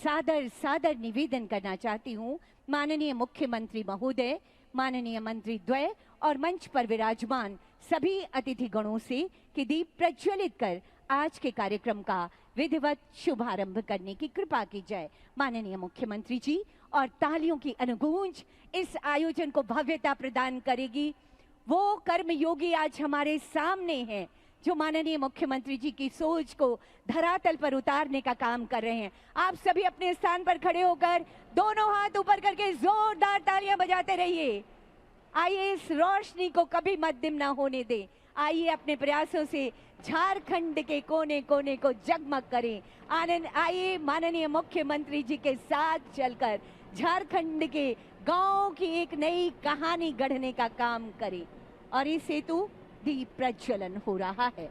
सादर सादर निवेदन करना चाहती हूँ माननीय मुख्यमंत्री महोदय, माननीय मंत्री द्वय और मंच पर विराजमान सभी अतिथि गणों से कि दीप प्रज्वलित कर आज के कार्यक्रम का विधिवत शुभारंभ करने की कृपा की जाए। माननीय मुख्यमंत्री जी, और तालियों की अनुगूंज इस आयोजन को भव्यता प्रदान करेगी। वो कर्मयोगी आज हमारे सामने हैं जो माननीय मुख्यमंत्री जी की सोच को धरातल पर उतारने का काम कर रहे हैं। आप सभी अपने स्थान पर खड़े होकर दोनों हाथ ऊपर करके जोरदार तालियां बजाते रहिए। आइए इस रोशनी को कभी मत डिम ना होने दें। आइए अपने प्रयासों से झारखंड के कोने कोने को जगमग करें। आनंद आइए माननीय मुख्यमंत्री जी के साथ चलकर झारखंड के गांव की एक नई कहानी गढ़ने का काम करें। और इस हेतु दीप प्रज्वलन हो रहा है।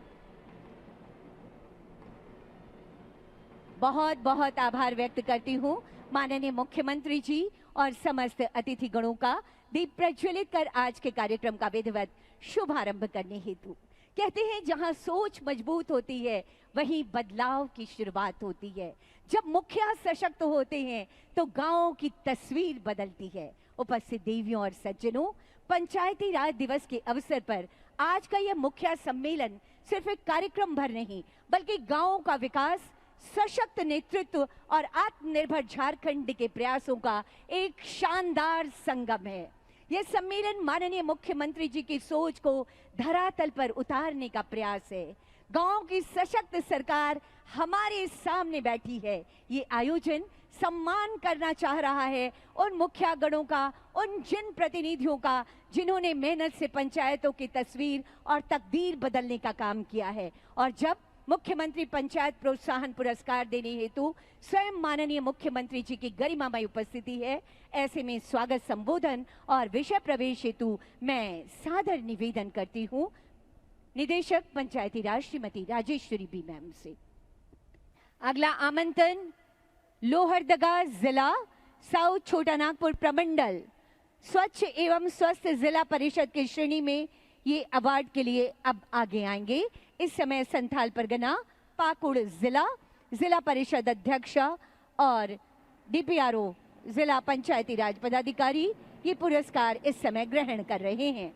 बहुत बहुत आभार व्यक्त करती हूँ माननीय मुख्यमंत्री जी और समस्त अतिथि गणों का दीप प्रज्वलित कर आज के कार्यक्रम का विधिवत शुभारंभ करने हेतु। कहते हैं जहां सोच मजबूत होती है वहीं बदलाव की शुरुआत होती है। जब मुखिया सशक्त होते हैं तो गांव की तस्वीर बदलती है। उपस्थित देवियों और सज्जनों, पंचायती राज दिवस के अवसर पर आज का यह मुखिया सम्मेलन सिर्फ एक कार्यक्रम भर नहीं बल्कि गांवों का विकास, सशक्त नेतृत्व और आत्मनिर्भर झारखंड के प्रयासों का एक शानदार संगम है। यह सम्मेलन माननीय मुख्यमंत्री जी की सोच को धरातल पर उतारने का प्रयास है। गांव की सशक्त सरकार हमारे सामने बैठी है। ये आयोजन सम्मान करना चाह रहा है उन मुखिया गणों का, उन जिन प्रतिनिधियों का जिन्होंने मेहनत से पंचायतों की तस्वीर और तकदीर बदलने का काम किया है। और जब मुख्यमंत्री पंचायत प्रोत्साहन पुरस्कार देने हेतु स्वयं माननीय मुख्यमंत्री जी की गरिमामय उपस्थिति है, ऐसे में स्वागत संबोधन और विषय प्रवेश हेतु मैं सादर निवेदन करती हूँ निदेशक पंचायती राज श्रीमती राजेश्वरी बी मैम से। अगला आमंत्रण लोहरदगा जिला साउथ छोटा नागपुर प्रमंडल स्वच्छ एवं स्वस्थ जिला परिषद की श्रेणी में ये अवार्ड के लिए अब आगे आएंगे। इस समय संथाल परगना पाकुड़ जिला परिषद अध्यक्ष और डीपीआरओ जिला पंचायती राज पदाधिकारी ये पुरस्कार इस समय ग्रहण कर रहे हैं।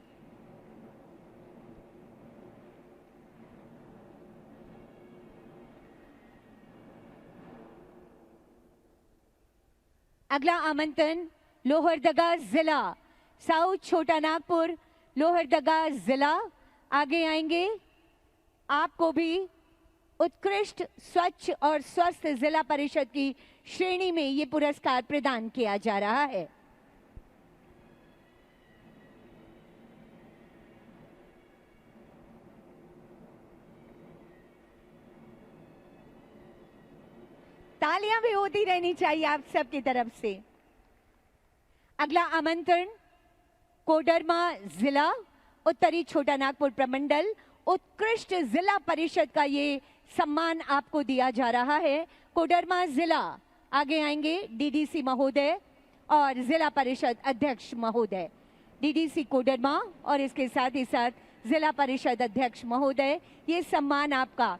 अगला आमंत्रण लोहरदगा जिला साउथ छोटा नागपुर लोहरदगा जिला आगे आएंगे। आपको भी उत्कृष्ट स्वच्छ और स्वस्थ जिला परिषद की श्रेणी में ये पुरस्कार प्रदान किया जा रहा है। तालियां भी होती रहनी चाहिए आप सबकी तरफ से। अगला आमंत्रण कोडरमा जिला उत्तरी छोटा नागपुर प्रमंडल उत्कृष्ट जिला परिषद का ये सम्मान आपको दिया जा रहा है। कोडरमा जिला आगे आएंगे डीडीसी महोदय और जिला परिषद अध्यक्ष महोदय। डीडीसी कोडरमा और इसके साथ ही साथ जिला परिषद अध्यक्ष महोदय, ये सम्मान आपका।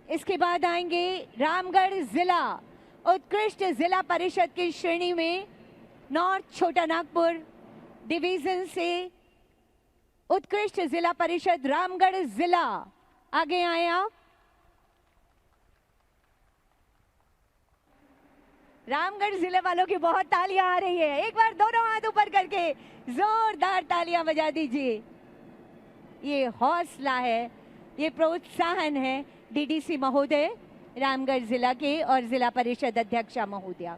इसके बाद आएंगे रामगढ़ जिला उत्कृष्ट जिला परिषद की श्रेणी में नॉर्थ छोटा नागपुर डिवीजन से उत्कृष्ट जिला परिषद रामगढ़ जिला। आगे आए आप। रामगढ़ जिले वालों की बहुत तालियां आ रही है। एक बार दोनों हाथ ऊपर करके जोरदार तालियां बजा दीजिए। ये हौसला है, ये प्रोत्साहन है डीडीसी महोदय रामगढ़ जिला के और जिला परिषद अध्यक्षा महोदया।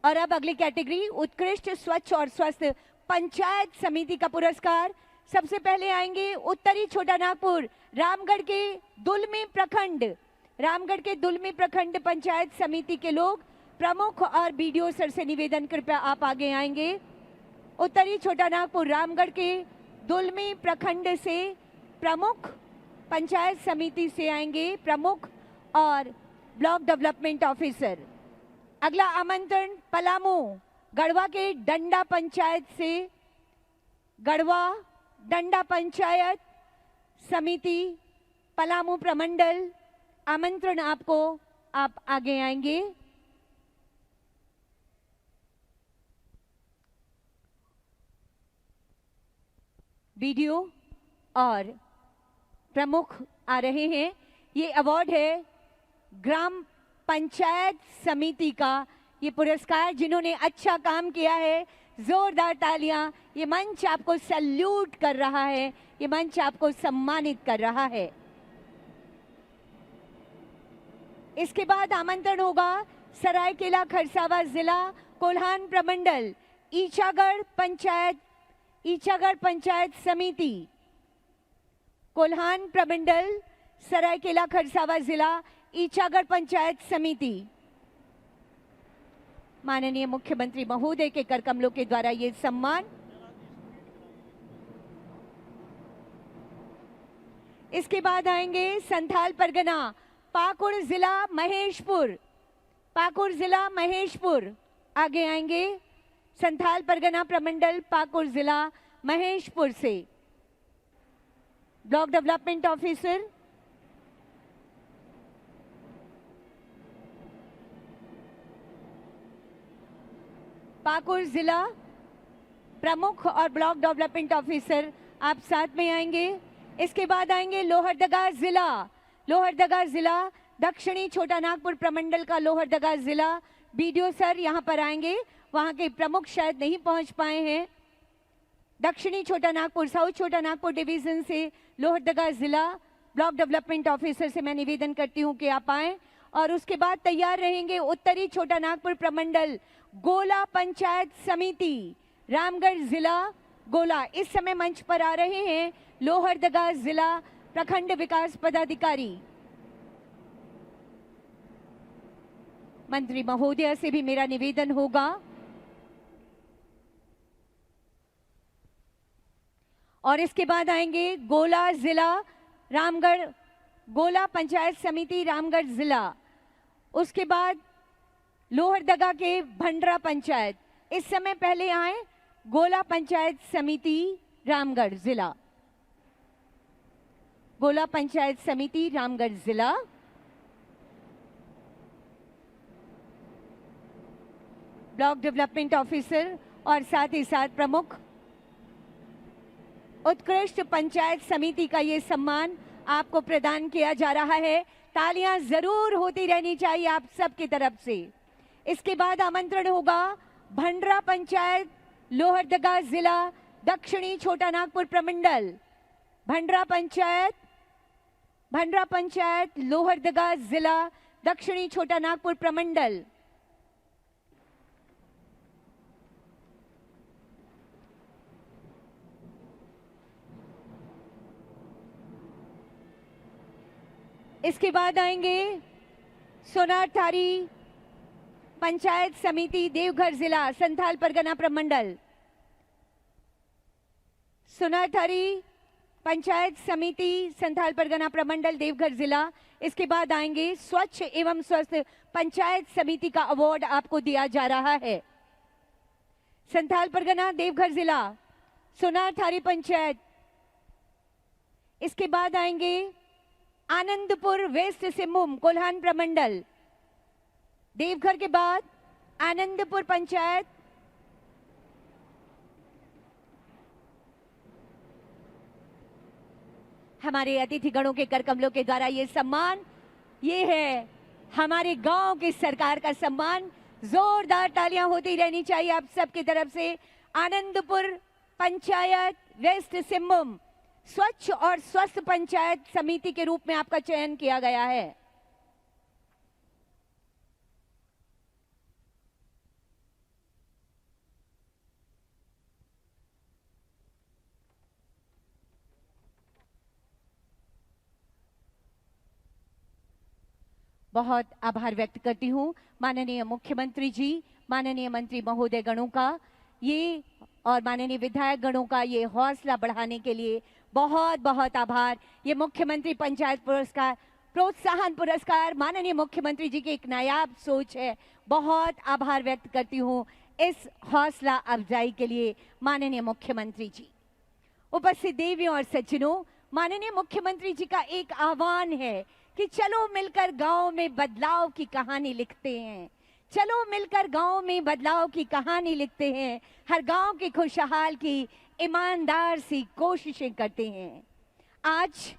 और अब अगली कैटेगरी उत्कृष्ट स्वच्छ और स्वस्थ पंचायत समिति का पुरस्कार। सबसे पहले आएंगे उत्तरी छोटा नागपुर रामगढ़ के दुलमी प्रखंड पंचायत समिति के लोग प्रमुख और बीडीओ सर से निवेदन, कृपया आप आगे आएंगे। उत्तरी छोटा नागपुर रामगढ़ के दुलमी प्रखंड से प्रमुख, पंचायत समिति से आएंगे प्रमुख और ब्लॉक डेवलपमेंट ऑफिसर। अगला आमंत्रण पलामू गढ़वा के डंडा पंचायत से गढ़वा डंडा पंचायत समिति पलामू प्रमंडल, आमंत्रण आपको, आप आगे आएंगे। वीडियो और प्रमुख आ रहे हैं। ये अवार्ड है ग्राम पंचायत समिति का, ये पुरस्कार जिन्होंने अच्छा काम किया है, जोरदार तालियां। ये मंच आपको सैल्यूट कर रहा है, ये मंच आपको सम्मानित कर रहा है। इसके बाद आमंत्रण होगा सरायकेला खरसावा जिला कोल्हान प्रमंडल ईचागढ़ पंचायत समिति, कोल्हान प्रमंडल सरायकेला खरसावा जिला ईचागढ़ पंचायत समिति। माननीय मुख्यमंत्री महोदय के करकमलों के द्वारा ये सम्मान। इसके बाद आएंगे संथाल परगना पाकुड़ जिला महेशपुर, आगे आएंगे संथाल परगना प्रमंडल पाकुड़ जिला महेशपुर से ब्लॉक डेवलपमेंट ऑफिसर पाकुड़ जिला प्रमुख और ब्लॉक डेवलपमेंट ऑफिसर आप साथ में आएंगे। इसके बाद आएंगे लोहरदगा जिला दक्षिणी छोटा नागपुर प्रमंडल का लोहरदगा जिला। बीडीओ सर यहां पर आएंगे, वहां के प्रमुख शायद नहीं पहुंच पाए हैं। दक्षिणी छोटा नागपुर साउथ छोटा नागपुर डिवीजन से लोहरदगा जिला ब्लॉक डेवलपमेंट ऑफिसर से मैं निवेदन करती हूं कि आप आए। और उसके बाद तैयार रहेंगे उत्तरी छोटा नागपुर प्रमंडल गोला पंचायत समिति रामगढ़ जिला गोला। इस समय मंच पर आ रहे हैं लोहरदगा जिला प्रखंड विकास पदाधिकारी। मंत्री महोदय से भी मेरा निवेदन होगा। और इसके बाद आएंगे गोला जिला रामगढ़ गोला पंचायत समिति रामगढ़ जिला। उसके बाद लोहरदगा के भंडरा पंचायत। इस समय पहले आए गोला पंचायत समिति रामगढ़ जिला, गोला पंचायत समिति रामगढ़ जिला। ब्लॉक डेवलपमेंट ऑफिसर और साथ ही साथ प्रमुख उत्कृष्ट पंचायत समिति का ये सम्मान आपको प्रदान किया जा रहा है। तालियां जरूर होती रहनी चाहिए आप सबकी तरफ से। इसके बाद आमंत्रण होगा भंडरा पंचायत लोहरदगा जिला दक्षिणी छोटा नागपुर प्रमंडल, भंडरा पंचायत लोहरदगा जिला दक्षिणी छोटा नागपुर प्रमंडल। इसके बाद आएंगे सोनारथारी पंचायत समिति देवघर जिला संथाल परगना प्रमंडल, सोनारथारी पंचायत समिति संथाल परगना प्रमंडल देवघर जिला। इसके बाद आएंगे स्वच्छ एवं स्वस्थ पंचायत समिति का अवार्ड आपको दिया जा रहा है। संथाल परगना देवघर जिला सोनारथारी पंचायत। इसके बाद आएंगे आनंदपुर वेस्ट सिंहभूम कोल्हान प्रमंडल, देवघर के बाद आनंदपुर पंचायत। हमारे अतिथिगणों के करकमलों के द्वारा ये सम्मान, ये है हमारे गांव की सरकार का सम्मान। जोरदार तालियां होती रहनी चाहिए आप सबकी तरफ से। आनंदपुर पंचायत वेस्ट सिंहभूम स्वच्छ और स्वस्थ पंचायत समिति के रूप में आपका चयन किया गया है। बहुत आभार व्यक्त करती हूं माननीय मुख्यमंत्री जी, माननीय मंत्री महोदय गणों का ये और माननीय विधायक गणों का ये हौसला बढ़ाने के लिए बहुत बहुत आभार। ये मुख्यमंत्री पंचायत पुरस्कार प्रोत्साहन पुरस्कार माननीय मुख्यमंत्री जी की एक नायाब सोच है। बहुत आभार व्यक्त करती हूँ इस हौसला अफजाई के लिए माननीय मुख्यमंत्री जी। उपस्थित देवियों और सज्जनों, माननीय मुख्यमंत्री जी का एक आह्वान है कि चलो मिलकर गांव में बदलाव की कहानी लिखते हैं। चलो मिलकर गांव में बदलाव की कहानी लिखते हैं। हर गांव की खुशहाल की ईमानदार सी कोशिशें करते हैं। आज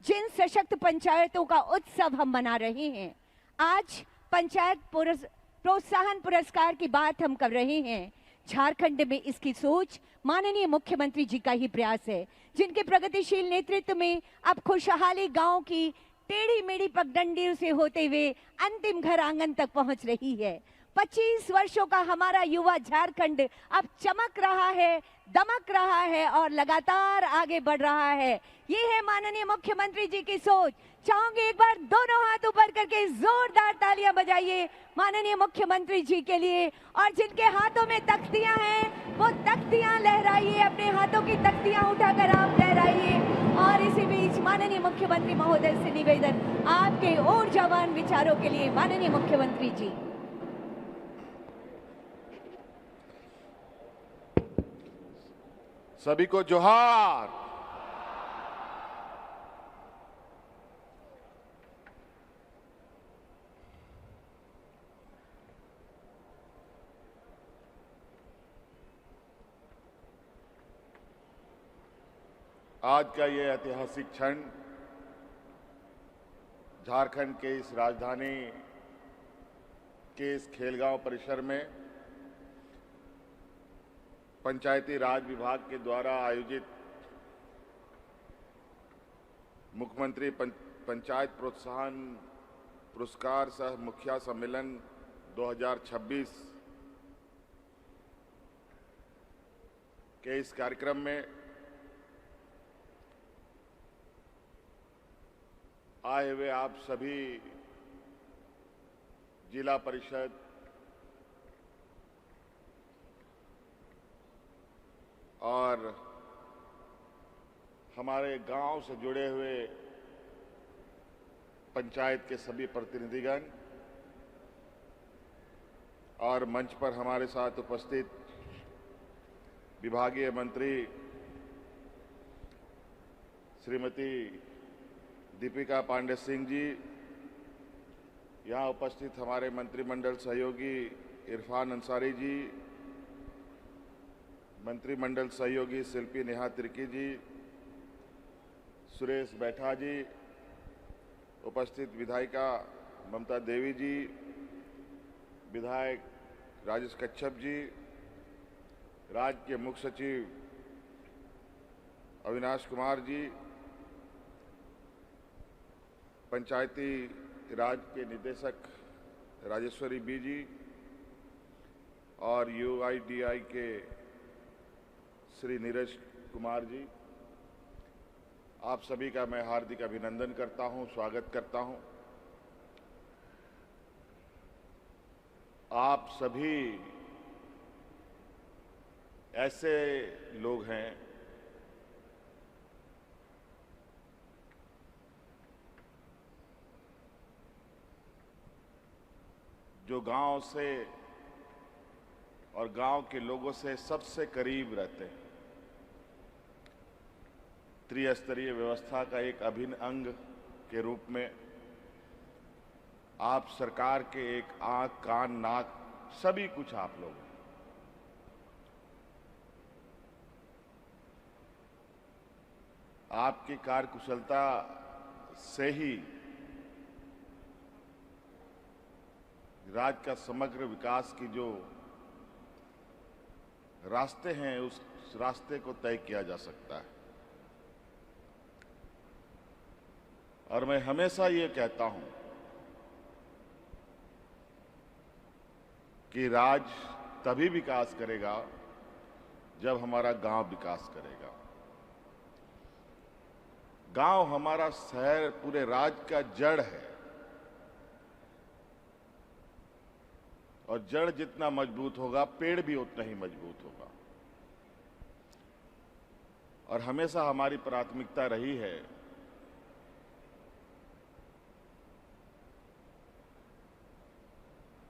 जिन सशक्त पंचायतों का उत्सव हम मना रहे हैं, आज पंचायत प्रोत्साहन पुरस्कार की बात हम कर रहे हैं, झारखंड में इसकी सोच माननीय मुख्यमंत्री जी का ही प्रयास है, जिनके प्रगतिशील नेतृत्व में अब खुशहाली गांव की टेढ़ी मेढ़ी पगडंडी से होते हुए अंतिम घर आंगन तक पहुंच रही है। 25 वर्षों का हमारा युवा झारखंड अब चमक रहा है, दमक रहा है और लगातार आगे बढ़ रहा है। ये है माननीय मुख्यमंत्री जी की सोच। चाहूंगी एक बार दोनों हाथ ऊपर करके जोरदार तालियां बजाइए माननीय मुख्यमंत्री जी के लिए। और जिनके हाथों में तख्तियां हैं वो तख्तियां लहराइए, अपने हाथों की तख्तियां उठाकर आप लहराइए। और इसी बीच माननीय मुख्यमंत्री महोदय से निवेदन, आपके ऊर्जावान विचारों के लिए माननीय मुख्यमंत्री जी। सभी को जोहार। आज का ये ऐतिहासिक क्षण झारखंड के इस राजधानी के इस खेलगांव परिसर में पंचायती राज विभाग के द्वारा आयोजित मुख्यमंत्री पंचायत प्रोत्साहन पुरस्कार सह मुखिया सम्मेलन 2026 के इस कार्यक्रम में आए हुए आप सभी जिला परिषद, और हमारे गांव से जुड़े हुए पंचायत के सभी प्रतिनिधिगण और मंच पर हमारे साथ उपस्थित विभागीय मंत्री श्रीमती दीपिका पांडे सिंह जी, यहाँ उपस्थित हमारे मंत्रिमंडल सहयोगी इरफान अंसारी जी, मंत्रिमंडल सहयोगी शिल्पी नेहा तिर्की जी, सुरेश बैठा जी, उपस्थित विधायिका ममता देवी जी, विधायक राजेश कच्छप जी, राज्य के मुख्य सचिव अविनाश कुमार जी, पंचायती राज के निदेशक राजेश्वरी बी जी और UIDAI के श्री नीरज कुमार जी, आप सभी का मैं हार्दिक अभिनंदन करता हूं, स्वागत करता हूं। आप सभी ऐसे लोग हैं जो गांव से और गांव के लोगों से सबसे करीब रहते हैं। त्रिस्तरीय व्यवस्था का एक अभिन्न अंग के रूप में आप सरकार के एक आंख, कान, नाक सभी कुछ आप लोग हैं। आपकी कार्यकुशलता से ही राज्य का समग्र विकास की जो रास्ते हैं उस रास्ते को तय किया जा सकता है। और मैं हमेशा ये कहता हूं कि राज्य तभी विकास करेगा जब हमारा गांव विकास करेगा। गांव हमारा शहर पूरे राज्य का जड़ है और जड़ जितना मजबूत होगा पेड़ भी उतना ही मजबूत होगा। और हमेशा हमारी प्राथमिकता रही है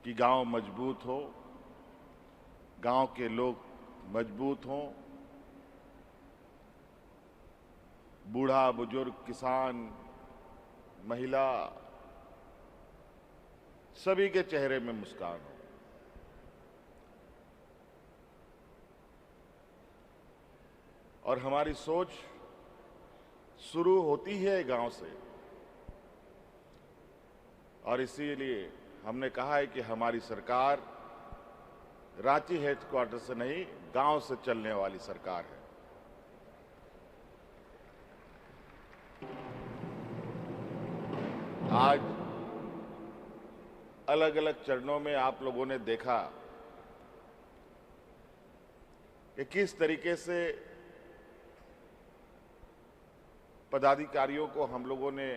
कि गांव मजबूत हो, गांव के लोग मजबूत हों बूढ़ा, बुजुर्ग, किसान, महिला, सभी के चेहरे में मुस्कान हो। और हमारी सोच शुरू होती है गांव से, और इसीलिए हमने कहा है कि हमारी सरकार रांची हेडक्वार्टर से नहीं, गांव से चलने वाली सरकार है। आज अलग अलग चरणों में आप लोगों ने देखा कि किस तरीके से पदाधिकारियों को हम लोगों ने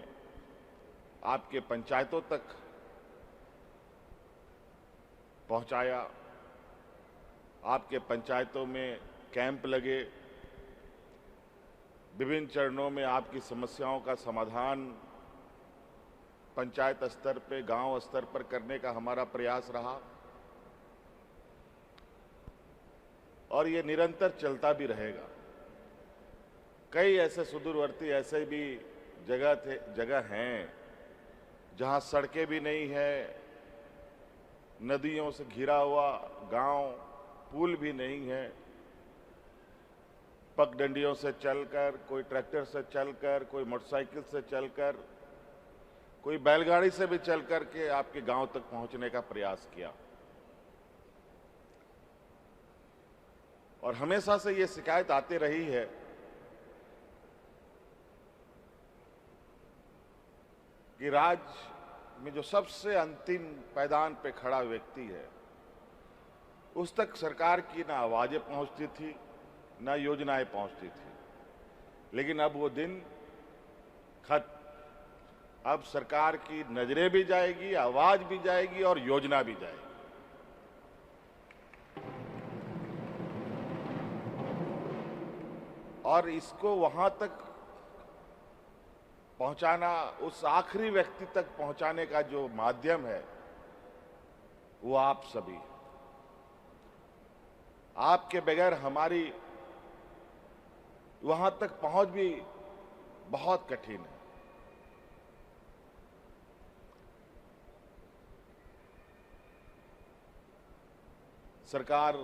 आपके पंचायतों तक पहुंचाया। आपके पंचायतों में कैंप लगे, विभिन्न चरणों में आपकी समस्याओं का समाधान पंचायत स्तर पे, गांव स्तर पर करने का हमारा प्रयास रहा, और ये निरंतर चलता भी रहेगा। कई ऐसे सुदूरवर्ती ऐसे भी जगह हैं जहां सड़कें भी नहीं है, नदियों से घिरा हुआ गांव, पुल भी नहीं है, पगडंडियों से चलकर, कोई ट्रैक्टर से चलकर, कोई मोटरसाइकिल से चलकर, कोई बैलगाड़ी से भी चलकर के आपके गांव तक पहुंचने का प्रयास किया। और हमेशा से ये शिकायत आती रही है कि राज्य में जो सबसे अंतिम पायदान पे खड़ा व्यक्ति है, उस तक सरकार की ना आवाजें पहुंचती थी, ना योजनाएं पहुंचती थी। लेकिन अब वो दिन खत्म। अब सरकार की नजरें भी जाएगी, आवाज भी जाएगी और योजना भी जाएगी। और इसको वहां तक पहुंचाना, उस आखिरी व्यक्ति तक पहुंचाने का जो माध्यम है, वो आप सभी। आपके बगैर हमारी वहां तक पहुंच भी बहुत कठिन है। सरकार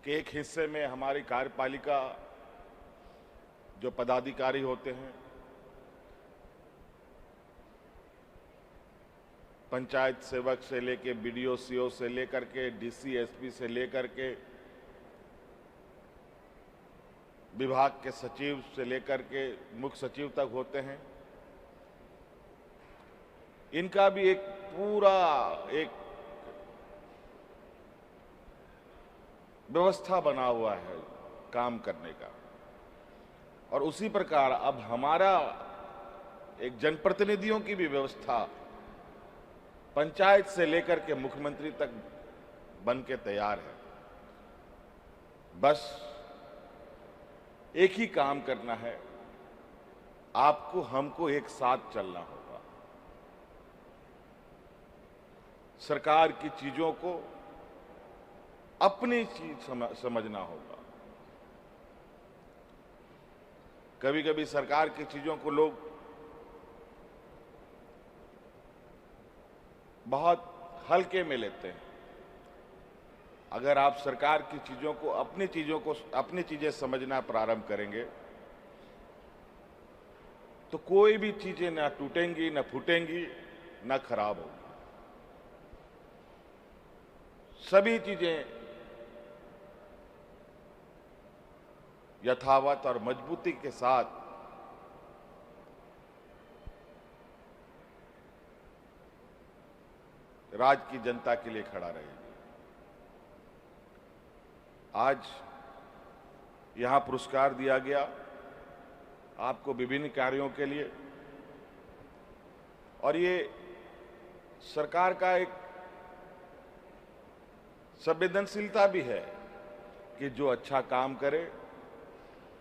के एक हिस्से में हमारी कार्यपालिका जो पदाधिकारी होते हैं, पंचायत सेवक से लेके बीडीओ, सीओ से लेकर के डीसी, एसपी से लेकर के विभाग के सचिव से लेकर के मुख्य सचिव तक होते हैं, इनका भी एक पूरा एक व्यवस्था बना हुआ है काम करने का। और उसी प्रकार अब हमारा एक जनप्रतिनिधियों की भी व्यवस्था पंचायत से लेकर के मुख्यमंत्री तक बन के तैयार है। बस एक ही काम करना है, आपको हमको एक साथ चलना होगा। सरकार की चीजों को अपनी चीज समझना होगा। कभी कभी सरकार की चीजों को लोग बहुत हल्के में लेते हैं। अगर आप सरकार की चीजों को, अपनी चीजें समझना प्रारंभ करेंगे, तो कोई भी चीजें ना टूटेंगी, ना फूटेंगी, ना खराब होगी। सभी चीजें यथावत और मजबूती के साथ राज्य की जनता के लिए खड़ा रहेगी। आज यहां पुरस्कार दिया गया आपको विभिन्न कार्यों के लिए, और ये सरकार का एक संवेदनशीलता भी है कि जो अच्छा काम करे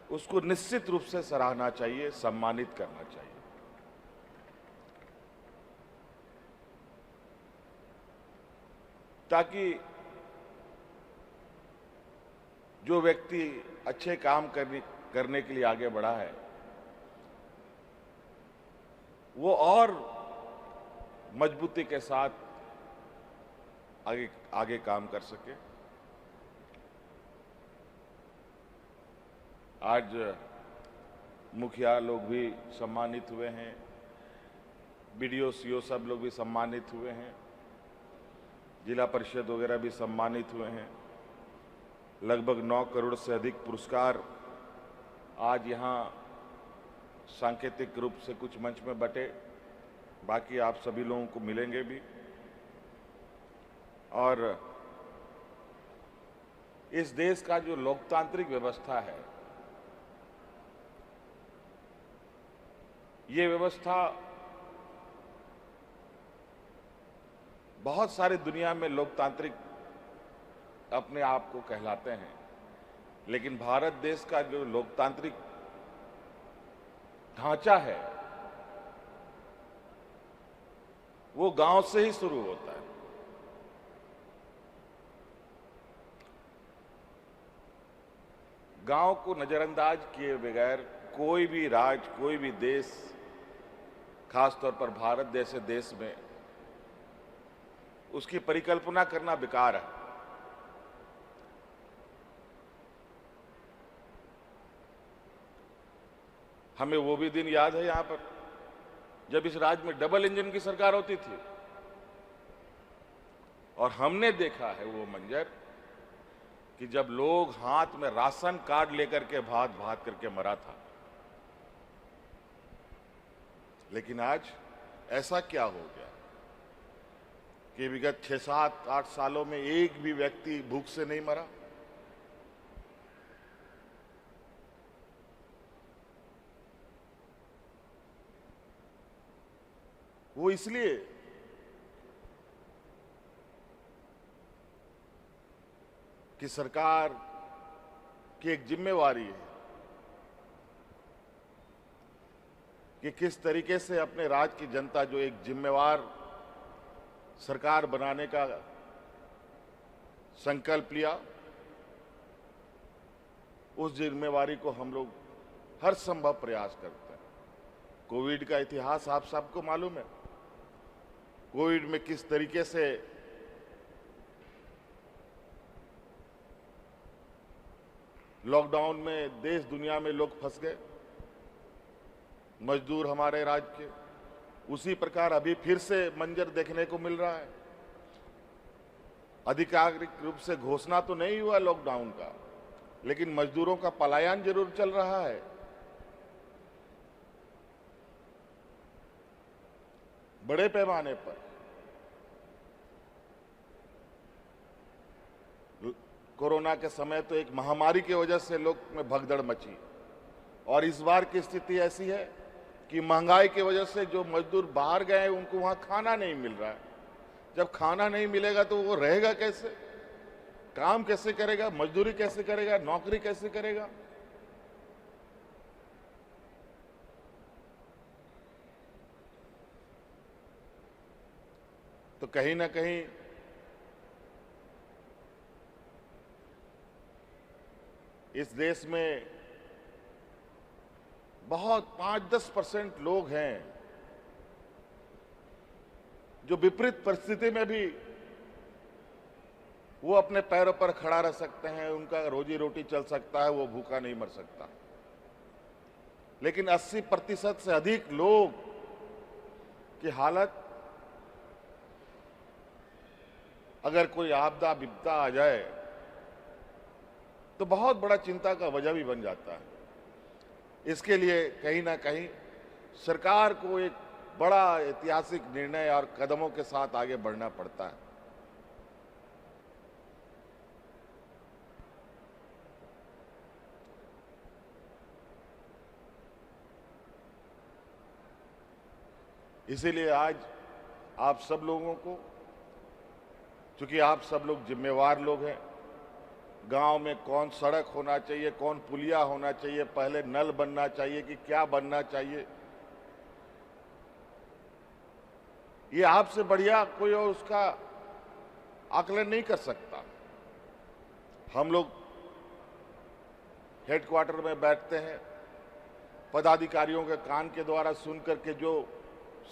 उसको निश्चित रूप से सराहना चाहिए, सम्मानित करना चाहिए। ताकि जो व्यक्ति अच्छे काम करने के लिए आगे बढ़ा है, वो और मजबूती के साथ आगे आगे काम कर सके। आज मुखिया लोग भी सम्मानित हुए हैं, बीडीओ सीओ सब लोग भी सम्मानित हुए हैं, जिला परिषद वगैरह भी सम्मानित हुए हैं। लगभग 9 करोड़ से अधिक पुरस्कार आज यहाँ सांकेतिक रूप से कुछ मंच में बटे, बाकी आप सभी लोगों को मिलेंगे भी। और इस देश का जो लोकतांत्रिक व्यवस्था है, ये व्यवस्था बहुत सारी दुनिया में लोकतांत्रिक अपने आप को कहलाते हैं, लेकिन भारत देश का जो लोकतांत्रिक ढांचा है वो गांव से ही शुरू होता है। गांव को नजरअंदाज किए बगैर कोई भी राज्य, कोई भी देश, खासतौर पर भारत जैसे देश में उसकी परिकल्पना करना बेकार है। हमें वो भी दिन याद है यहां पर जब इस राज्य में डबल इंजन की सरकार होती थी और हमने देखा है वो मंजर कि जब लोग हाथ में राशन कार्ड लेकर के भाग भाग करके मरा था। लेकिन आज ऐसा क्या हो गया कि विगत 6, 7, 8 सालों में एक भी व्यक्ति भूख से नहीं मरा। वो इसलिए कि सरकार की एक जिम्मेवारी है कि किस तरीके से अपने राज्य की जनता जो एक जिम्मेवार सरकार बनाने का संकल्प लिया, उस जिम्मेवारी को हम लोग हर संभव प्रयास करते हैं। कोविड का इतिहास आप सबको मालूम है। कोविड में किस तरीके से लॉकडाउन में देश दुनिया में लोग फंस गए, मजदूर हमारे राज्य के। उसी प्रकार अभी फिर से मंजर देखने को मिल रहा है। आधिकारिक रूप से घोषणा तो नहीं हुआ लॉकडाउन का, लेकिन मजदूरों का पलायन जरूर चल रहा है। बड़े पैमाने पर कोरोना के समय तो एक महामारी की वजह से लोग में भगदड़ मची, और इस बार की स्थिति ऐसी है कि महंगाई की वजह से जो मजदूर बाहर गए उनको वहां खाना नहीं मिल रहा है। जब खाना नहीं मिलेगा तो वो रहेगा कैसे, काम कैसे करेगा, मजदूरी कैसे करेगा, नौकरी कैसे करेगा। तो कहीं ना कहीं इस देश में बहुत 5-10% लोग हैं जो विपरीत परिस्थिति में भी वो अपने पैरों पर खड़ा रह सकते हैं, उनका रोजी रोटी चल सकता है, वो भूखा नहीं मर सकता। लेकिन 80% से अधिक लोग की हालत, अगर कोई आपदा विपदा आ जाए तो बहुत बड़ा चिंता का वजह भी बन जाता है। इसके लिए कहीं ना कहीं सरकार को एक बड़ा ऐतिहासिक निर्णय और कदमों के साथ आगे बढ़ना पड़ता है। इसीलिए आज आप सब लोगों को, क्योंकि आप सब लोग जिम्मेवार लोग हैं, गांव में कौन सड़क होना चाहिए, कौन पुलिया होना चाहिए, पहले नल बनना चाहिए कि क्या बनना चाहिए, ये आपसे बढ़िया कोई और उसका आकलन नहीं कर सकता। हम लोग हेडक्वार्टर में बैठते हैं, पदाधिकारियों के कान के द्वारा सुन करके जो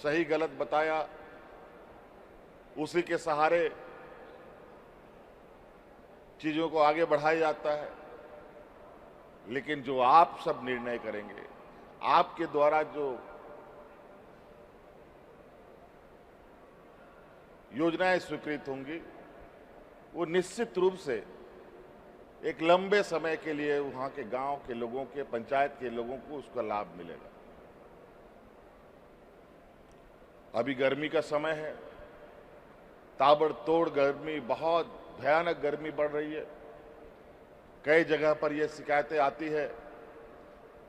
सही गलत बताया उसी के सहारे चीजों को आगे बढ़ाया जाता है। लेकिन जो आप सब निर्णय करेंगे, आपके द्वारा जो योजनाएं स्वीकृत होंगी, वो निश्चित रूप से एक लंबे समय के लिए वहां के गांव के लोगों के, पंचायत के लोगों को उसका लाभ मिलेगा। अभी गर्मी का समय है, ताबड़तोड़ गर्मी, बहुत भयानक गर्मी बढ़ रही है। कई जगह पर यह शिकायतें आती है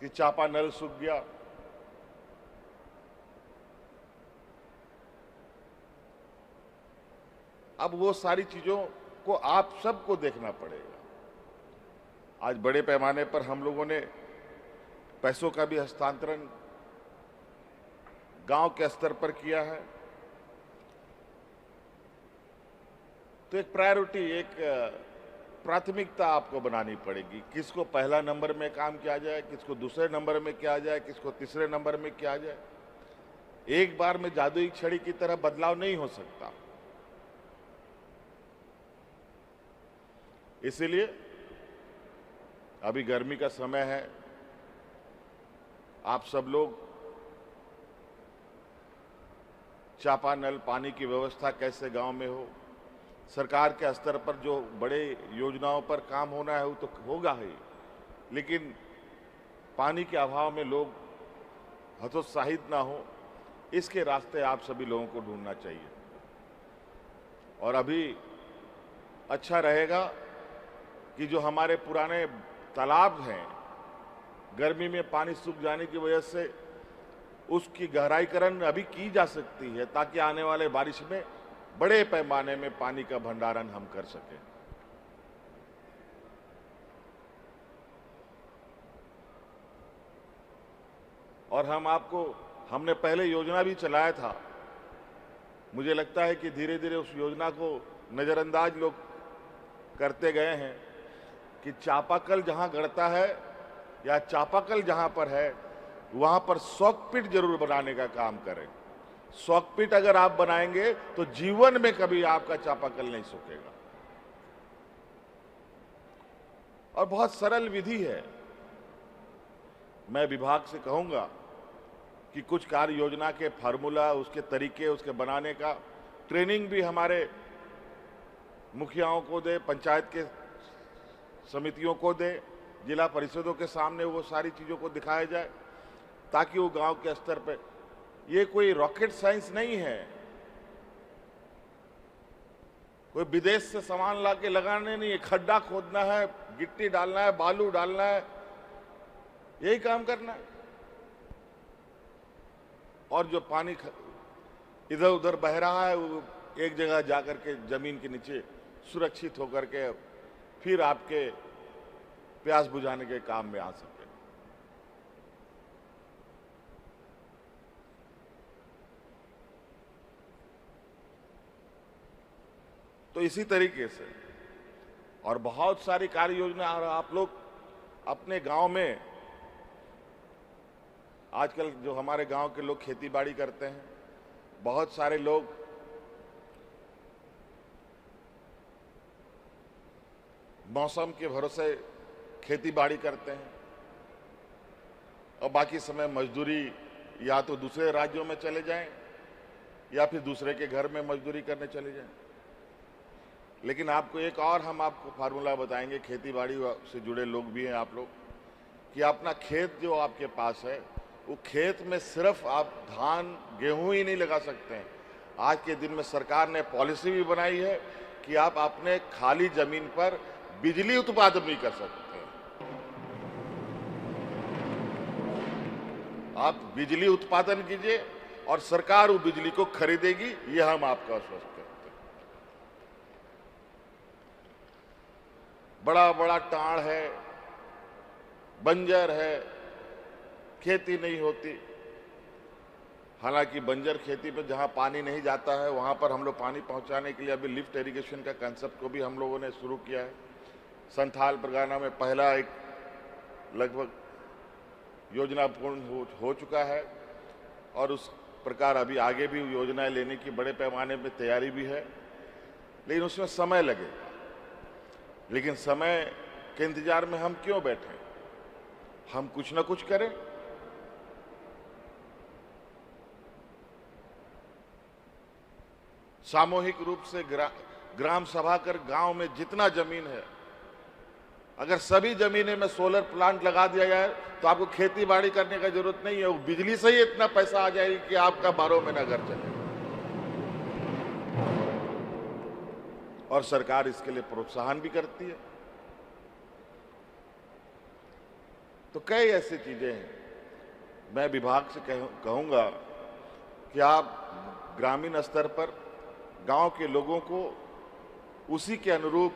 कि चापानल सूख गया। अब वो सारी चीजों को आप सबको देखना पड़ेगा। आज बड़े पैमाने पर हम लोगों ने पैसों का भी हस्तांतरण गांव के स्तर पर किया है। तो एक प्रायोरिटी, एक प्राथमिकता आपको बनानी पड़ेगी। किसको पहला नंबर में काम किया जाए, किसको दूसरे नंबर में किया जाए, किसको तीसरे नंबर में किया जाए। एक बार में जादुई छड़ी की तरह बदलाव नहीं हो सकता। इसीलिए अभी गर्मी का समय है, आप सब लोग चापानल पानी की व्यवस्था कैसे गांव में हो, सरकार के स्तर पर जो बड़े योजनाओं पर काम होना है वो तो होगा ही, लेकिन पानी के अभाव में लोग हतोत्साहित ना हो, इसके रास्ते आप सभी लोगों को ढूंढना चाहिए। और अभी अच्छा रहेगा कि जो हमारे पुराने तालाब हैं, गर्मी में पानी सूख जाने की वजह से उसकी गहराईकरण अभी की जा सकती है, ताकि आने वाले बारिश में बड़े पैमाने में पानी का भंडारण हम कर सकें। और हमने पहले योजना भी चलाया था। मुझे लगता है कि धीरे धीरे उस योजना को नजरअंदाज लोग करते गए हैं कि चापाकल जहां गड़ता है या चापाकल जहां पर है, वहां पर सॉकपिट जरूर बनाने का काम करें। सॉकपिट अगर आप बनाएंगे तो जीवन में कभी आपका चापाकल नहीं सूखेगा। और बहुत सरल विधि है। मैं विभाग से कहूंगा कि कुछ कार्य योजना के फार्मूला, उसके तरीके, उसके बनाने का ट्रेनिंग भी हमारे मुखियाओं को दे, पंचायत के समितियों को दे, जिला परिषदों के सामने वो सारी चीजों को दिखाया जाए, ताकि वो गांव के स्तर पे, ये कोई रॉकेट साइंस नहीं है, कोई विदेश से सामान लाके लगाने नहीं है। खड्डा खोदना है, गिट्टी डालना है, बालू डालना है, यही काम करना है। और जो पानी इधर उधर बह रहा है, वो एक जगह जाकर के जमीन के नीचे सुरक्षित होकर के फिर आपके प्यास बुझाने के काम में आ सके। तो इसी तरीके से और बहुत सारी कार्य योजना आप लोग अपने गांव में, आजकल जो हमारे गांव के लोग खेती बाड़ी करते हैं, बहुत सारे लोग मौसम के भरोसे खेती बाड़ी करते हैं और बाकी समय मजदूरी या तो दूसरे राज्यों में चले जाएं या फिर दूसरे के घर में मजदूरी करने चले जाएं। लेकिन आपको एक और हम आपको फार्मूला बताएंगे, खेती बाड़ी से जुड़े लोग भी हैं आप लोग, कि अपना खेत जो आपके पास है, वो खेत में सिर्फ आप धान गेहूं ही नहीं लगा सकते हैं। आज के दिन में सरकार ने पॉलिसी भी बनाई है कि आप अपने खाली जमीन पर बिजली उत्पादन भी कर सकते हैं। आप बिजली उत्पादन कीजिए और सरकार वो बिजली को खरीदेगी, ये हम आपको आश्वस्त करते हैं। बड़ा बड़ा टाड़ है, बंजर है, खेती नहीं होती। हालांकि बंजर खेती पर जहां पानी नहीं जाता है, वहां पर हम लोग पानी पहुंचाने के लिए अभी लिफ्ट इरिगेशन का कंसेप्ट को भी हम लोगों ने शुरू किया है। संथाल परगना में पहला एक लगभग योजना पूर्ण हो चुका है और उस प्रकार अभी आगे भी योजनाएं लेने की बड़े पैमाने में तैयारी भी है, लेकिन उसमें समय लगेगा। लेकिन समय के इंतजार में हम क्यों बैठे? हम कुछ ना कुछ करें। सामूहिक रूप से ग्राम सभा कर गांव में जितना जमीन है, अगर सभी जमीनें में सोलर प्लांट लगा दिया जाए तो आपको खेती बाड़ी करने का जरूरत नहीं है। वो बिजली से ही इतना पैसा आ जाएगी कि आपका 12 महीना घर चले। और सरकार इसके लिए प्रोत्साहन भी करती है। तो कई ऐसी चीजें हैं। मैं विभाग से कहूंगा कि आप ग्रामीण स्तर पर गांव के लोगों को उसी के अनुरूप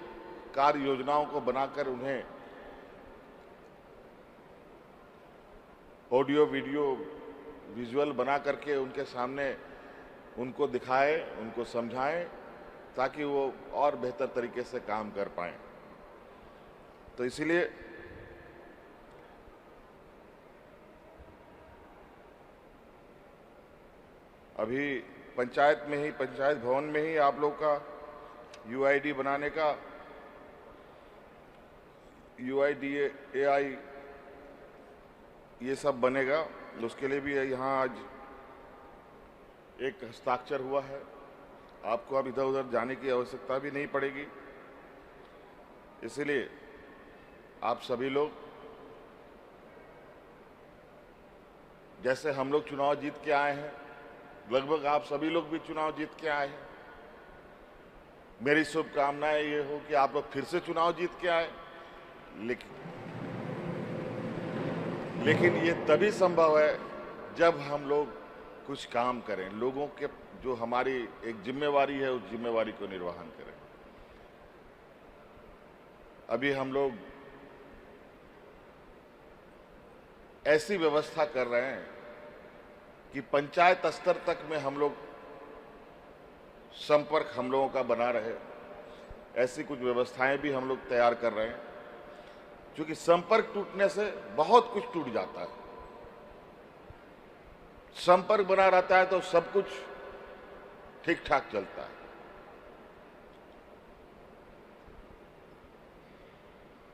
कार्य योजनाओं को बनाकर उन्हें ऑडियो वीडियो विजुअल बना करके उनके सामने उनको दिखाएं, उनको समझाएं, ताकि वो और बेहतर तरीके से काम कर पाएं। तो इसीलिए अभी पंचायत में ही, पंचायत भवन में ही आप लोग का यूआईडी बनाने का, यूआईडीएआई ये सब बनेगा। उसके लिए भी यहाँ आज एक हस्ताक्षर हुआ है। आपको अब इधर उधर जाने की आवश्यकता भी नहीं पड़ेगी। इसलिए आप सभी लोग, जैसे हम लोग चुनाव जीत के आए हैं, लगभग आप सभी लोग भी चुनाव जीत के आए हैं। मेरी शुभकामनाएं ये हो कि आप लोग फिर से चुनाव जीत के आए। लेकिन ये तभी संभव है जब हम लोग कुछ काम करें, लोगों के जो हमारी एक जिम्मेवारी है उस जिम्मेवारी को निर्वहन करें। अभी हम लोग ऐसी व्यवस्था कर रहे हैं कि पंचायत स्तर तक में हम लोग संपर्क हम लोगों का बना रहे। ऐसी कुछ व्यवस्थाएं भी हम लोग तैयार कर रहे हैं, क्योंकि संपर्क टूटने से बहुत कुछ टूट जाता है। संपर्क बना रहता है तो सब कुछ ठीक ठाक चलता है।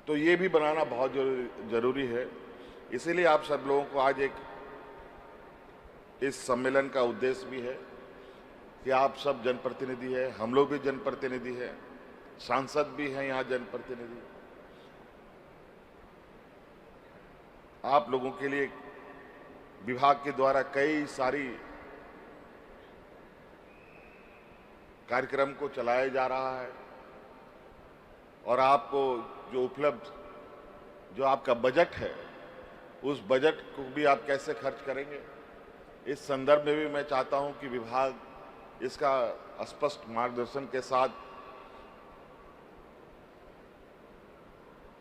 तो ये भी बनाना बहुत जरूरी है। इसीलिए आप सब लोगों को आज एक इस सम्मेलन का उद्देश्य भी है कि आप सब जनप्रतिनिधि हैं, हम लोग भी जनप्रतिनिधि हैं, सांसद भी हैं यहाँ जनप्रतिनिधि। आप लोगों के लिए विभाग के द्वारा कई सारी कार्यक्रम को चलाया जा रहा है और आपको जो उपलब्ध जो आपका बजट है उस बजट को भी आप कैसे खर्च करेंगे, इस संदर्भ में भी मैं चाहता हूं कि विभाग इसका स्पष्ट मार्गदर्शन के साथ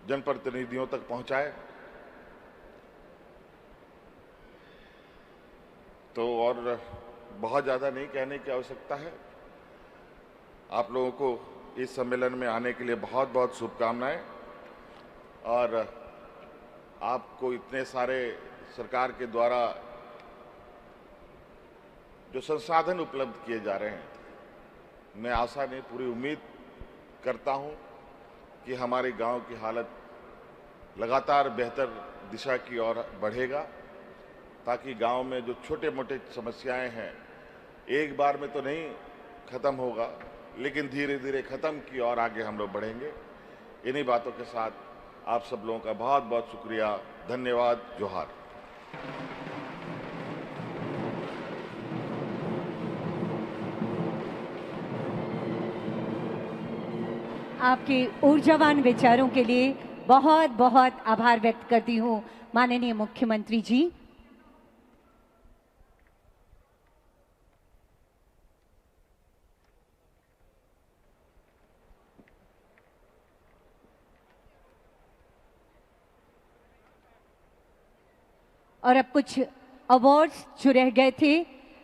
जनप्रतिनिधियों तक पहुंचाए। तो और बहुत ज़्यादा नहीं कहने की आवश्यकता है। आप लोगों को इस सम्मेलन में आने के लिए बहुत बहुत शुभकामनाएं। और आपको इतने सारे सरकार के द्वारा जो संसाधन उपलब्ध किए जा रहे हैं, मैं आशा नहीं पूरी उम्मीद करता हूं कि हमारे गांव की हालत लगातार बेहतर दिशा की ओर बढ़ेगा, ताकि गांव में जो छोटे मोटे समस्याएं हैं एक बार में तो नहीं खत्म होगा, लेकिन धीरे धीरे खत्म की ओर आगे हम लोग बढ़ेंगे। इन्हीं बातों के साथ आप सब लोगों का बहुत बहुत शुक्रिया, धन्यवाद, जोहार। आपके ऊर्जावान विचारों के लिए बहुत बहुत आभार व्यक्त करती हूँ माननीय मुख्यमंत्री जी। और अब कुछ अवार्ड्स जो रह गए थे,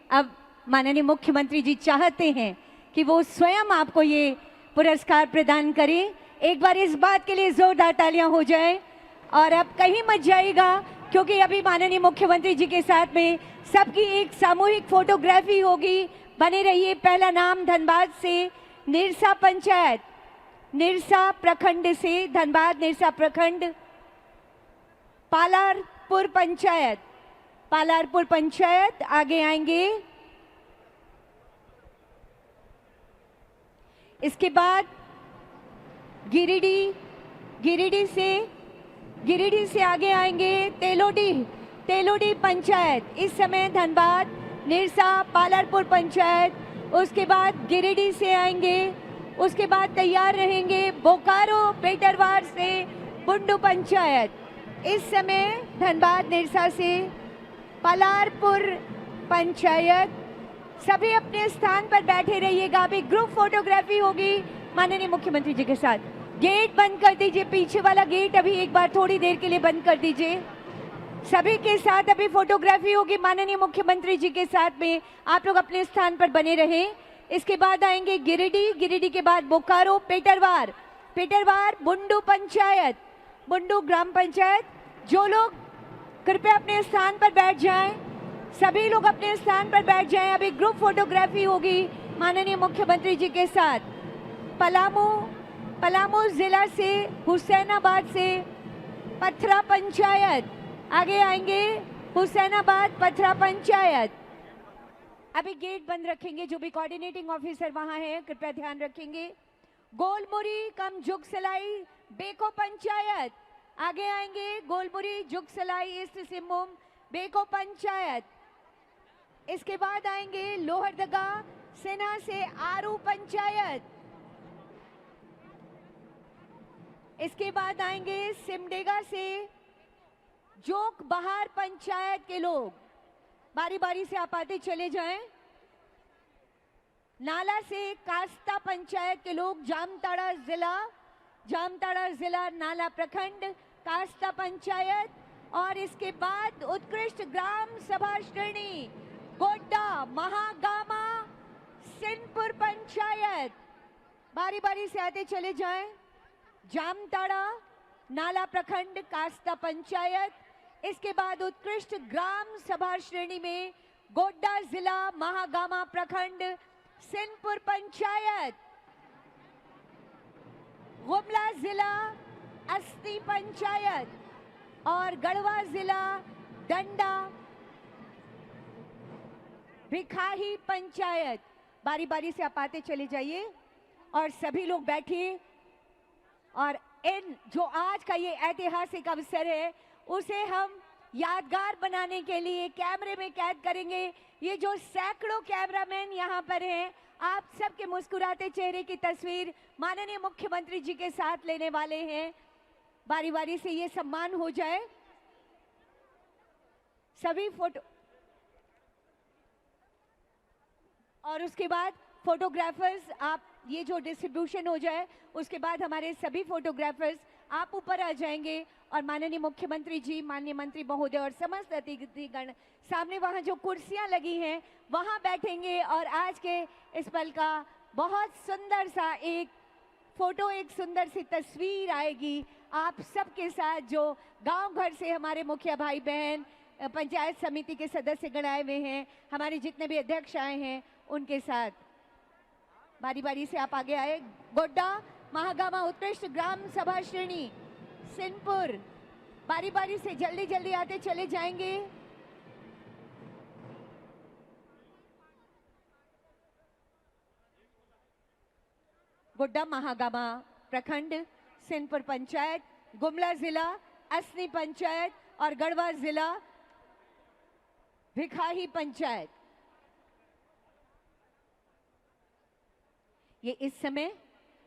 अब माननीय मुख्यमंत्री जी चाहते हैं कि वो स्वयं आपको ये पुरस्कार प्रदान करें। एक बार इस बात के लिए जोरदार तालियां हो जाए। और अब कहीं मत जाइएगा, क्योंकि अभी माननीय मुख्यमंत्री जी के साथ में सबकी एक सामूहिक फोटोग्राफी होगी। बने रहिए। पहला नाम धनबाद से निरसा पंचायत, निरसा प्रखंड से, धनबाद निरसा प्रखंड, पालारपुर पंचायत, पालारपुर पंचायत आगे आएंगे। इसके बाद गिरिडीह, गिरिडीह से आगे आएंगे तेलोडीह, तेलोडीह पंचायत। इस समय धनबाद निरसा पालारपुर पंचायत, उसके बाद गिरिडीह से आएंगे। उसके बाद तैयार रहेंगे बोकारो पेटरवार से बुंडू पंचायत। इस समय धनबाद निरसा से पालारपुर पंचायत। सभी अपने स्थान पर बैठे रहिएगा। अभी ग्रुप फोटोग्राफी होगी माननीय मुख्यमंत्री जी के साथ। गेट बंद कर दीजिए, पीछे वाला गेट अभी एक बार थोड़ी देर के लिए बंद कर दीजिए। सभी के साथ अभी फोटोग्राफी होगी माननीय मुख्यमंत्री जी के साथ में। आप लोग अपने स्थान पर बने रहें। इसके बाद आएंगे गिरिडीह, गिरिडीह के बाद बोकारो पेटरवार, पेटरवार बुंडू पंचायत, बुंडू ग्राम पंचायत। जो लोग कृपया अपने स्थान पर बैठ जाएं, सभी लोग अपने स्थान पर बैठ जाएं। अभी ग्रुप फोटोग्राफी होगी माननीय मुख्यमंत्री जी के साथ। पलामू, पलामू जिला से हुसैनाबाद से पथरा पंचायत आगे आएंगे। हुसैनाबाद पथरा पंचायत। अभी गेट बंद रखेंगे। जो भी कोऑर्डिनेटिंग ऑफिसर वहां है कृपया ध्यान रखेंगे। गोलमुरी कम जुगसलाई बेको पंचायत आगे आएंगे। Golmuri Jugsalai east Singhbhum Beko panchayat. इसके बाद आएंगे लोहरदगा सेना से आरू पंचायत। इसके बाद आएंगे सिमडेगा से जोक बहार पंचायत के लोग। बारी बारी से आप आते चले जाएं। नाला से कास्ता पंचायत के लोग, जामताड़ा जिला, जामताड़ा जिला नाला प्रखंड कास्ता पंचायत। और इसके बाद उत्कृष्ट ग्राम सभा श्रेणी गोड्डा महागामा सिंहपुर पंचायत। बारी बारी से आते चले जाएं। जामताड़ा नाला प्रखंड कास्ता पंचायत। इसके बाद उत्कृष्ट ग्राम सभा श्रेणी में गोड्डा जिला महागामा प्रखंड सिंहपुर पंचायत, गुमला जिला अस्ती पंचायत और गढ़वा जिला डंडा भिखाही पंचायत। बारी बारी से आप आते चले जाइए और सभी लोग बैठिए। और इन जो आज का ये ऐतिहासिक अवसर है उसे हम यादगार बनाने के लिए कैमरे में कैद करेंगे। ये जो सैकड़ों कैमरामैन यहाँ पर हैं, आप सबके मुस्कुराते चेहरे की तस्वीर माननीय मुख्यमंत्री जी के साथ लेने वाले हैं। बारी बारी से ये सम्मान हो जाए। सभी फोटो और उसके बाद फोटोग्राफर्स, आप ये जो डिस्ट्रीब्यूशन हो जाए उसके बाद हमारे सभी फोटोग्राफर्स आप ऊपर आ जाएंगे और माननीय मुख्यमंत्री जी, माननीय मंत्री महोदय और समस्त अतिथिगण सामने वहां जो कुर्सियां लगी हैं वहां बैठेंगे और आज के इस पल का बहुत सुंदर सा एक फोटो, एक सुंदर सी तस्वीर आएगी आप सबके साथ। जो गांव घर से हमारे मुखिया भाई बहन, पंचायत समिति के सदस्य गण आए हुए हैं, हमारे जितने भी अध्यक्ष आए हैं उनके साथ बारी बारी से आप आगे आए। गोड्डा महागामा उत्कृष्ट ग्राम सभा श्रेणी सिंहपुर, बारी बारी से जल्दी जल्दी आते चले जाएंगे। गोड्डा महागामा प्रखंड सिंहपुर पंचायत, गुमला जिला असनी पंचायत और गढ़वा जिला भिखाही पंचायत। ये इस समय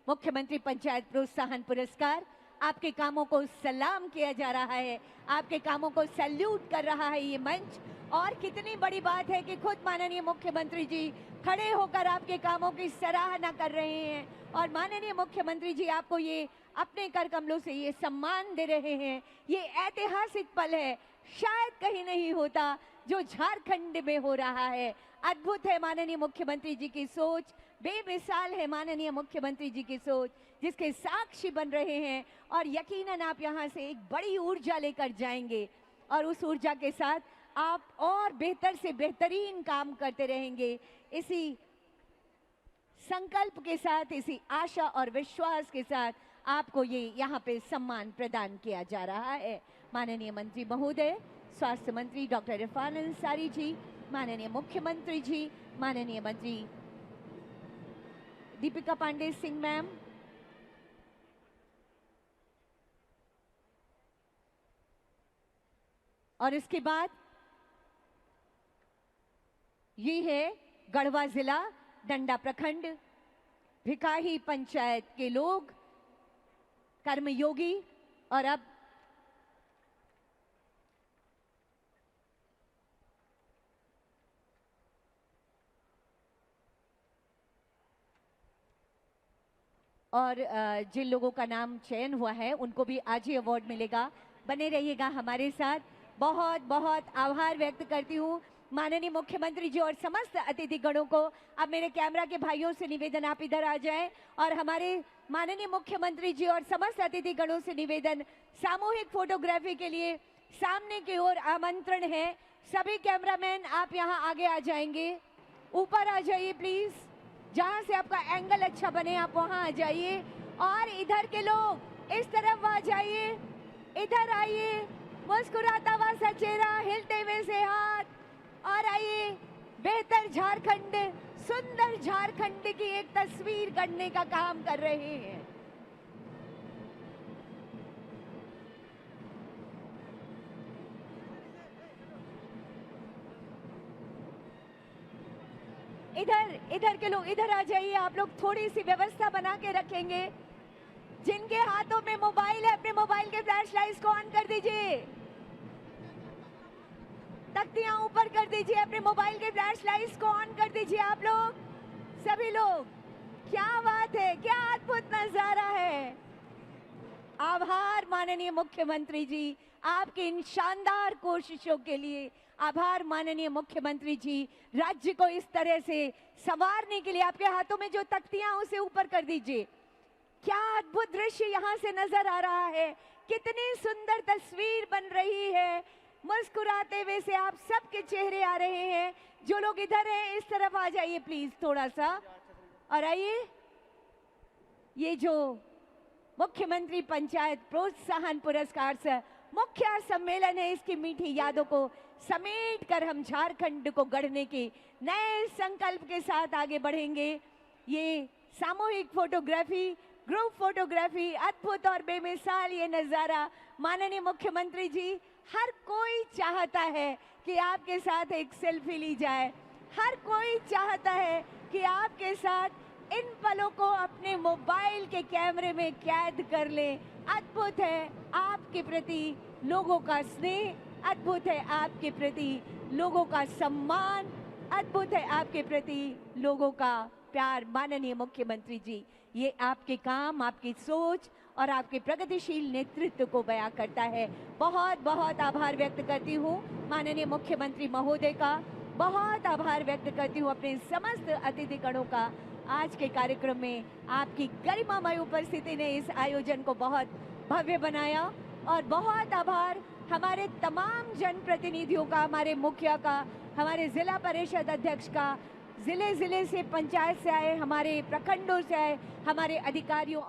मुख्यमंत्री पंचायत प्रोत्साहन पुरस्कार, आपके कामों को सलाम किया जा रहा है, आपके कामों को सैल्यूट कर रहा है ये मंच। और कितनी बड़ी बात है कि खुद माननीय मुख्यमंत्री जी खड़े होकर आपके कामों की सराहना कर रहे हैं और माननीय मुख्यमंत्री जी आपको ये अपने कर कमलों से ये सम्मान दे रहे हैं। ये ऐतिहासिक पल है, शायद कहीं नहीं होता जो झारखंड में हो रहा है। अद्भुत है माननीय मुख्यमंत्री जी की सोच, बेमिसाल है माननीय मुख्यमंत्री जी की सोच, जिसके साक्षी बन रहे हैं। और यकीनन आप यहाँ से एक बड़ी ऊर्जा लेकर जाएंगे और उस ऊर्जा के साथ आप और बेहतर से बेहतरीन काम करते रहेंगे। इसी संकल्प के साथ, इसी आशा और विश्वास के साथ आपको ये यहाँ पे सम्मान प्रदान किया जा रहा है। माननीय मंत्री महोदय, स्वास्थ्य मंत्री डॉक्टर इरफान अंसारी जी, माननीय मुख्यमंत्री जी, माननीय मंत्री दीपिका पांडे सिंह मैम, और इसके बाद ये है गढ़वा जिला डंडा प्रखंड भिकाही पंचायत के लोग, कर्मयोगी। और अब जिन लोगों का नाम चयन हुआ है उनको भी आज ही अवार्ड मिलेगा। बने रहिएगा हमारे साथ। बहुत बहुत आभार व्यक्त करती हूँ माननीय मुख्यमंत्री जी और समस्त अतिथि गणों को। अब मेरे कैमरा के भाइयों से निवेदन, आप इधर आ जाएं और हमारे माननीय मुख्यमंत्री जी और समस्त अतिथि गणों से निवेदन, सामूहिक फोटोग्राफी के लिए सामने की ओर आमंत्रण है। सभी कैमरामैन आप यहाँ आगे आ जाएंगे, ऊपर आ जाइए प्लीज, जहां से आपका एंगल अच्छा बने आप वहां आ जाइए। और इधर के लोग इस तरफ आ जाइए, इधर आइए, मुस्कुराता हुआ सा चेहरा, हिलते हुए से हाथ, और आइए बेहतर झारखंड, सुंदर झारखंड की एक तस्वीर गढ़ने का काम कर रहे हैं। इधर के लोग इधर आ जाइए। आप लोग थोड़ी सी व्यवस्था बना के रखेंगे। जिनके हाथों में मोबाइल है अपने मोबाइल के फ्लैश लाइट्स को ऑन कर दीजिए, तख्तियां ऊपर कर दीजिए, अपने मोबाइल के फ्लैश लाइट्स को ऑन कर दीजिए। आप लोग सभी लोग, क्या बात है, क्या अद्भुत नजारा है। आभार माननीय मुख्यमंत्री जी आपकी इन शानदार कोशिशों के लिए। आभार माननीय मुख्यमंत्री जी, राज्य को इस तरह से संवारने के लिए। आपके हाथों में जो तख्तियां उसे ऊपर कर दीजिए। क्या अद्भुत दृश्य यहाँ से नजर आ रहा है, कितनी सुंदर तस्वीर बन रही है। मुस्कुराते हुए से आप सबके चेहरे आ रहे हैं। जो लोग इधर हैं इस तरफ आ जाइए प्लीज थोड़ा सा, और आइए। ये जो मुख्यमंत्री पंचायत प्रोत्साहन पुरस्कार से मुख्य सम्मेलन है, इसकी मीठी यादों को समेट कर हम झारखंड को गढ़ने के नए संकल्प के साथ आगे बढ़ेंगे। ये सामूहिक फोटोग्राफी, ग्रुप फोटोग्राफी, अद्भुत और बेमिसाल ये नजारा। माननीय मुख्यमंत्री जी, हर कोई चाहता है कि आपके साथ एक सेल्फी ली जाए, हर कोई चाहता है कि आपके साथ इन पलों को अपने मोबाइल के कैमरे में कैद कर लें। अद्भुत है आपके प्रति लोगों का स्नेह, अद्भुत है आपके प्रति लोगों का सम्मान, अद्भुत है आपके प्रति लोगों का प्यार। माननीय मुख्यमंत्री जी, ये आपके काम, आपकी सोच और आपके प्रगतिशील नेतृत्व को बयां करता है। बहुत बहुत आभार व्यक्त करती हूँ माननीय मुख्यमंत्री महोदय का, बहुत आभार व्यक्त करती हूँ अपने समस्त अतिथिगणों का। आज के कार्यक्रम में आपकी गरिमामय उपस्थिति ने इस आयोजन को बहुत भव्य बनाया। और बहुत आभार हमारे तमाम जनप्रतिनिधियों का, हमारे मुखिया का, हमारे जिला परिषद अध्यक्ष का, जिले से, पंचायत से आए, हमारे प्रखंडों से आए हमारे अधिकारियों और